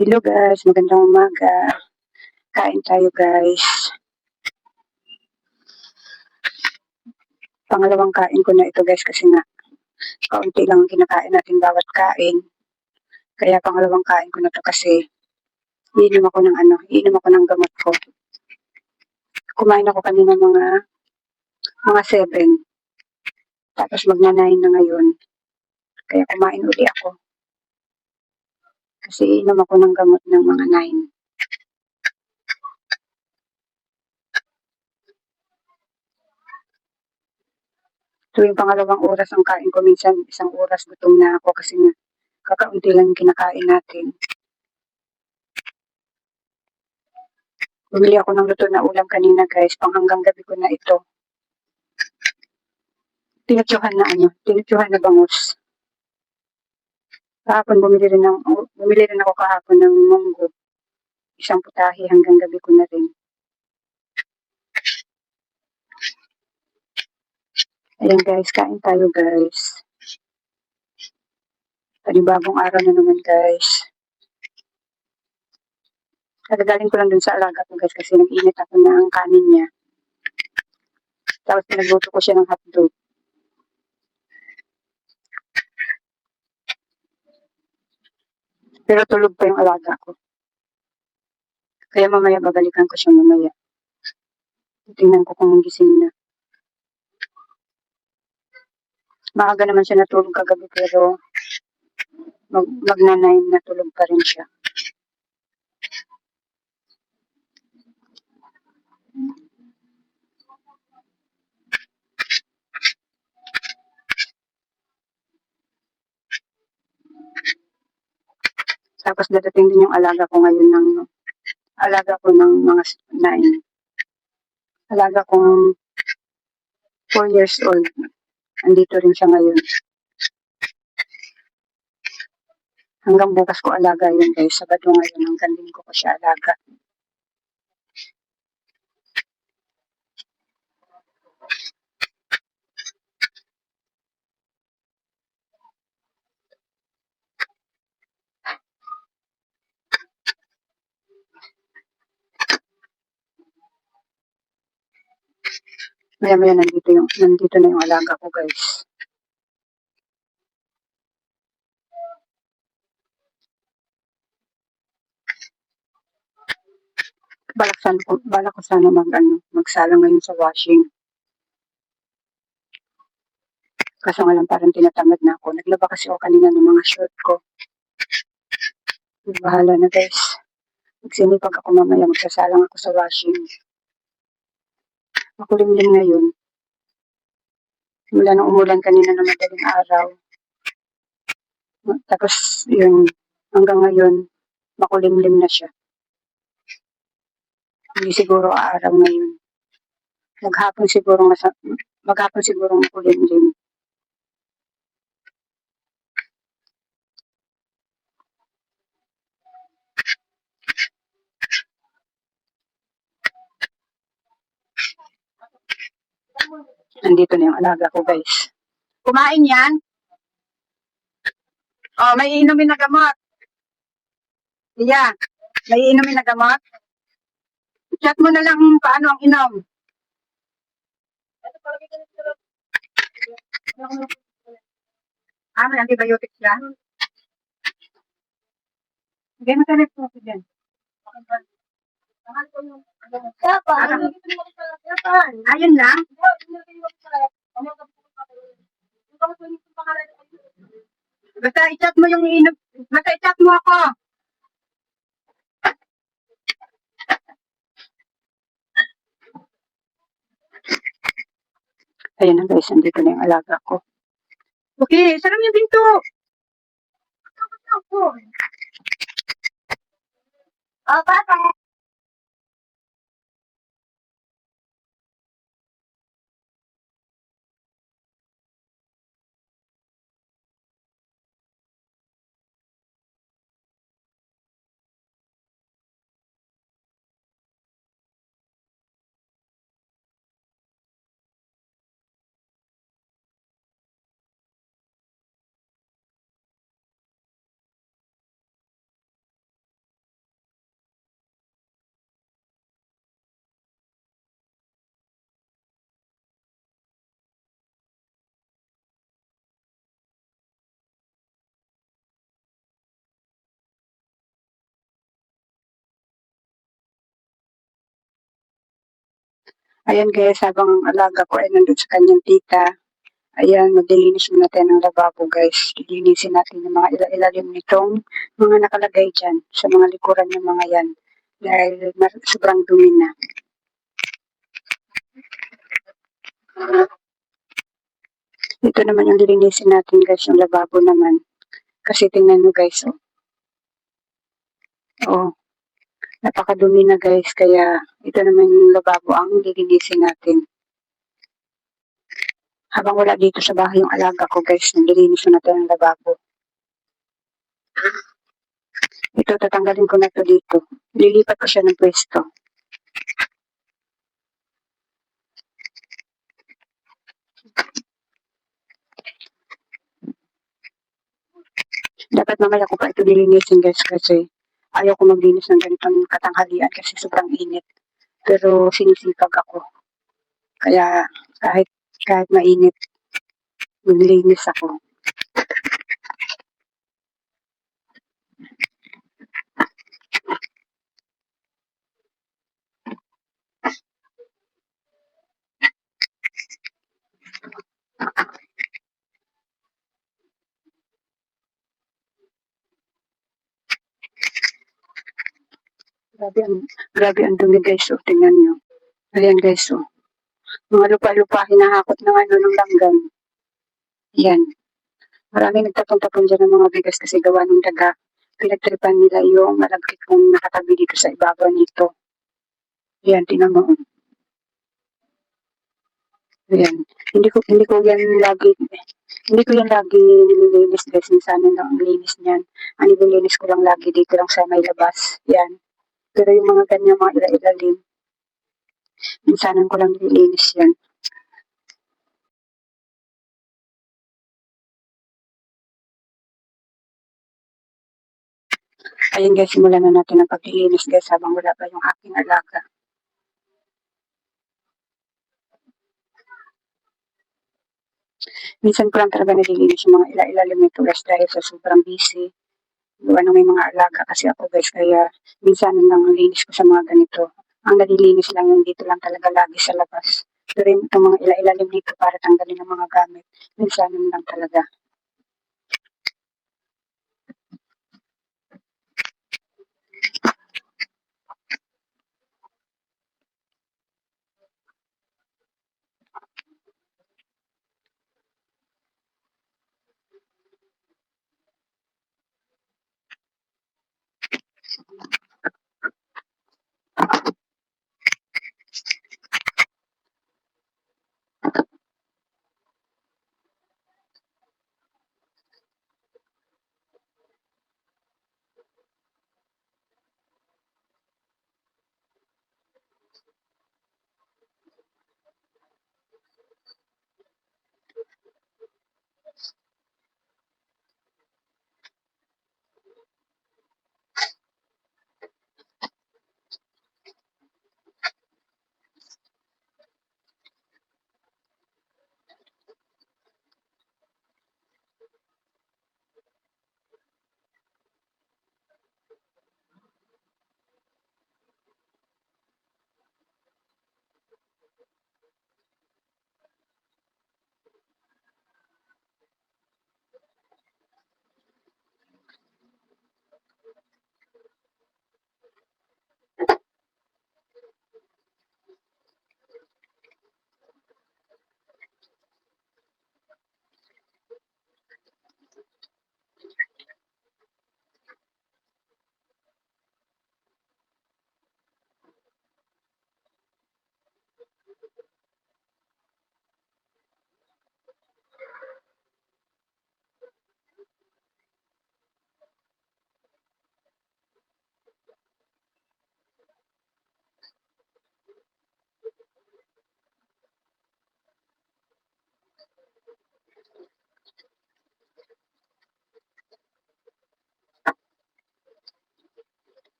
Hello guys, magandang umaga. Kain tayo guys. Pangalawang kain ko na ito guys kasi nga kaunti lang kinakain natin bawat kain. Kaya pangalawang kain ko na to kasi iinom ako ng gamot ko. Kumain ako kanina mga 7. Tapos magna 9 na ngayon. Kaya kumain uli ako. Kasi iinom ako ng gamot ng mga 9. Tuwing pangalawang oras ang kain ko, minsan isang oras gutom na ako kasi nga kakaunti lang yung kinakain natin. Bumili ako ng luto na ulam kanina guys, pang hanggang gabi ko na ito. Tinutsuhan na bangus. Kahapon bumili rin ako kahapon ng munggo. Isang putahe hanggang gabi ko na rin. Ayan guys, kain tayo guys. Panibagong araw na naman guys. Kagagaling ko lang dun sa alaga ko guys kasi nag-init ako na ang kanin niya. Tapos pinagluto ko siya ng hotdog. Pero tulog pa yung alaga ko. Kaya mamaya babalikan ko siya mamaya. Tingnan ko kung gising na. Maaga naman siya natulog kagabi pero magnanay natulog pa rin siya. Tapos dadating din yung alaga ko ngayon ng mga 9. Alaga kong 4 years old. Andito rin siya ngayon. Hanggang bukas ko alaga yun guys. Sabado ngayon hanggang din ko siya alaga. Maya nandito na yung alaga ko guys. Balak ko sana magsala ngayon sa washing. Kaso nga lang parang tinatamad na ako. Naglaba kasi ako kanina ng mga short ko. Bahala na guys. Magsinipag ako mamaya, magsasalang ako sa washing. Makulimlim ngayon. Mula nung umulan kanina na madaling araw. Tapos yun, hanggang ngayon, makulimlim na siya. Hindi siguro aaraw ngayon. Maghapon siguro makulimlim. Nandito na yung alaga ko guys. Kumain yan? Oh, may iinumin na gamot. Yeah, may iinumin na gamot. Chat mo na lang paano ang inom. May antibiotics yan? Sige, matanip po ko dyan. Ayun lang? Basta i-chat mo yung iinom. Basta i-chat mo ako. Ayan na guys, nandito na yung alaga ko. Okay, sarap yung pinto. Oh, papa. Ayan guys, habang ang alaga ko ay nandun sa kanyang tita, ayan, maglilinis muna tayo ng lababo guys. Lilinisin natin yung mga ilalim nitong mga nakalagay dyan sa mga likuran ng mga yan. Dahil sobrang dumi na. Ito naman yung lilinisin natin guys, yung lababo naman. Kasi tingnan mo guys, oh. Oh, napakadumi na guys, kaya ito naman yung lababo ang lilinisin natin. Habang wala dito sa bahay yung alaga ko guys, nililinis na natin ang lababo. Ito, tatanggalin ko na to dito. Lilipat ko siya ng pwesto. Dapat mamaya ko pa ito lilinisin guys kasi ayaw ko maglinis ng ganitong katanghalian kasi sobrang init. Pero sinisipag ako. Kaya kahit mainit, maglinis ako. Grabe ang dumi guys, oh, tingnan nyo. Ayan guys, oh. Mga lupa-lupa, hinahakot ng ng langgam. Yan. Maraming nagtapon-tapon dyan ng mga bigas kasi gawa ng daga. Pinagtripan nila yung malagkit kong nakatabi dito sa ibabaw nito. Yan, tingnan mo. Yan. Hindi ko yan lagi nililinis guys. Minsan lang ang linis niyan. Ang nililinis ko lang lagi dito lang sa may labas. Yan. Pero yung mga ganyan, mga ilalim, minsanan ko lang nililinis yan. Ayun guys, simulan na natin ang paglilinis guys habang wala pa yung aking alaga. Minsan ko lang talaga nililinis yung mga ilalim nito guys dahil sa sobrang busy. Gawa may mga alaga kasi ako guys, kaya minsan lang ang linis ko sa mga ganito. Ang nalilinis lang yung dito lang talaga lagi sa labas. Pero itong mga ilalim dito para tanggalin ang mga gamit, minsan lang talaga.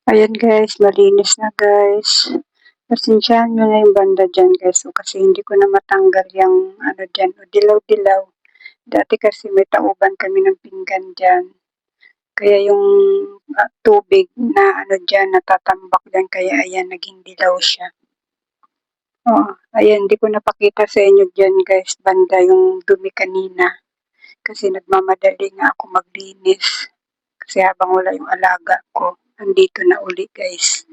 Ayan guys, malinis na guys. Pasensyahan nyo na yung banda dyan guys. So, kasi hindi ko na matanggal yung ano dyan, dilaw-dilaw. Dati kasi may tauban kami ng pinggan dyan. Kaya yung tubig na ano dyan, natatambak dyan. Kaya ayan, naging dilaw siya. Oh, ayan, hindi ko napakita sa inyo dyan guys, banda yung dumi kanina. Kasi nagmamadali nga ako maglinis. Kasi habang wala yung alaga ko, andito na uli guys.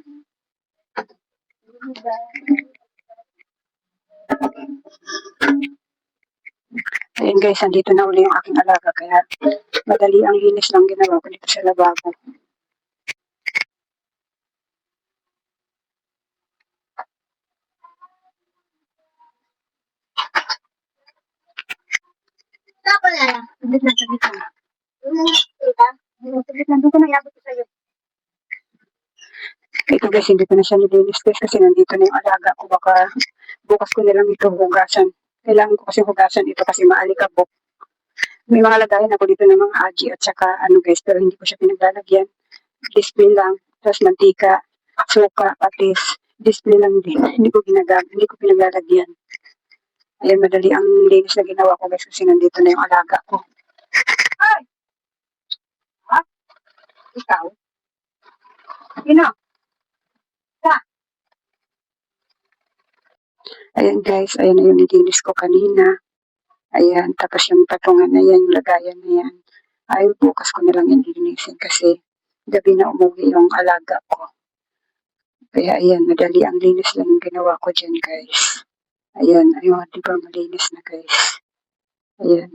Ayan guys, andito na uli yung aking alaga. Kaya madali ang linis lang ginawa ko dito sa lababo. Saglit lang, saglit lang. Saglit lang, dito na iabot ko sa'yo. Ito guys, hindi ko na siya nilinis guys kasi nandito na yung alaga ko. Baka bukas ko na lang ito hugasan. Kailangan ko kasi hugasan ito kasi maalikabok. May mga lagayan ako dito ng mga aji at saka ano guys, pero hindi ko siya pinaglalagyan. Display lang, tapos mantika, suka, patis. Display lang din. Hindi ko ginagamit, hindi ko pinaglalagyan. Ayan, madali ang linis na ginawa ko guys kasi nandito na yung alaga ko. Ay! Ha? Ikaw? Sino? Sa? Ayan guys, ayan na yung nilinis ko kanina. Ayan, tapos yung patungan na yan, yung lagayan na yan. Ay, bukas ko na lang yan linisin kasi gabi na umuwi yung alaga ko. Kaya ayan, madali ang linis lang yung ginawa ko dyan guys. Ayan, ayun, di ba malinis na guys. Ayan.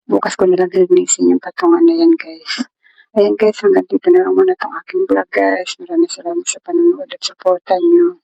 Bukas ko na lang linisin yung patungan na yan guys. Ayan guys, hanggang dito na lang muna itong aking vlog guys. Maraming salamat sa panonood at supportan nyo.